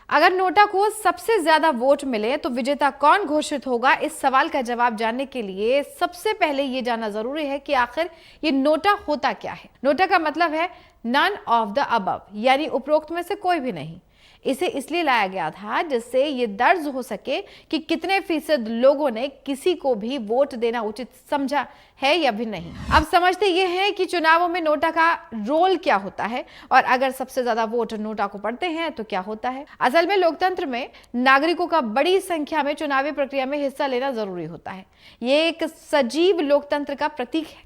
अगर नोटा को सबसे ज्यादा वोट मिले तो विजेता कौन घोषित होगा? इस सवाल का जवाब जानने के लिए सबसे पहले ये जानना जरूरी है कि आखिर ये नोटा होता क्या है। नोटा का मतलब है नन ऑफ द अबव, यानी उपरोक्त में से कोई भी नहीं। इसे इसलिए लाया गया था जिससे ये दर्ज हो सके कि कितने फीसद लोगों ने किसी को भी वोट देना उचित समझा है या भी नहीं। अब समझते ये हैं कि चुनावों में नोटा का रोल क्या होता है और अगर सबसे ज्यादा वोट नोटा को पड़ते हैं तो क्या होता है। असल में लोकतंत्र में नागरिकों का बड़ी संख्या में चुनावी प्रक्रिया में हिस्सा लेना जरूरी होता है। ये एक सजीव लोकतंत्र का प्रतीक है।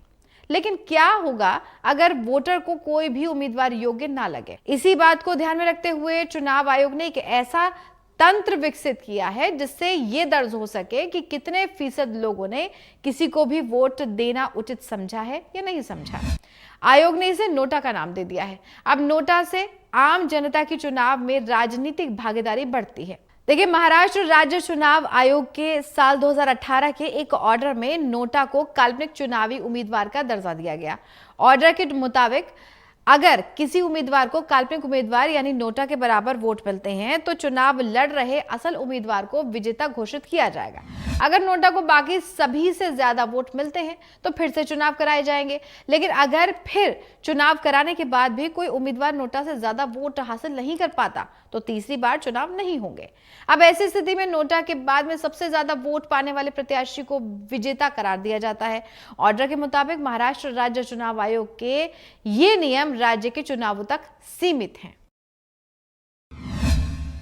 लेकिन क्या होगा अगर वोटर को कोई भी उम्मीदवार योग्य ना लगे? इसी बात को ध्यान में रखते हुए चुनाव आयोग ने एक ऐसा तंत्र विकसित किया है जिससे यह दर्ज हो सके कि कितने फीसद लोगों ने किसी को भी वोट देना उचित समझा है या नहीं समझा। आयोग ने इसे नोटा का नाम दे दिया है। अब नोटा से आम जनता की चुनाव में राजनीतिक भागीदारी बढ़ती है। देखिए, महाराष्ट्र राज्य चुनाव आयोग के साल 2018 के एक ऑर्डर में नोटा को काल्पनिक चुनावी उम्मीदवार का दर्जा दिया गया। ऑर्डर के मुताबिक अगर किसी उम्मीदवार को काल्पनिक उम्मीदवार यानी नोटा के बराबर वोट मिलते हैं तो चुनाव लड़ रहे असल उम्मीदवार को विजेता घोषित किया जाएगा। अगर नोटा को बाकी सभी से ज्यादा वोट मिलते हैं तो फिर से चुनाव कराए जाएंगे। लेकिन अगर फिर चुनाव कराने के बाद भी कोई उम्मीदवार नोटा से ज्यादा वोट हासिल नहीं कर पाता तो तीसरी बार चुनाव नहीं होंगे। अब ऐसी स्थिति में नोटा के बाद में सबसे ज्यादा वोट पाने वाले प्रत्याशी को विजेता करार दिया जाता है। ऑर्डर के मुताबिक महाराष्ट्र राज्य चुनाव आयोग के ये नियम राज्य के चुनावों तक सीमित हैं।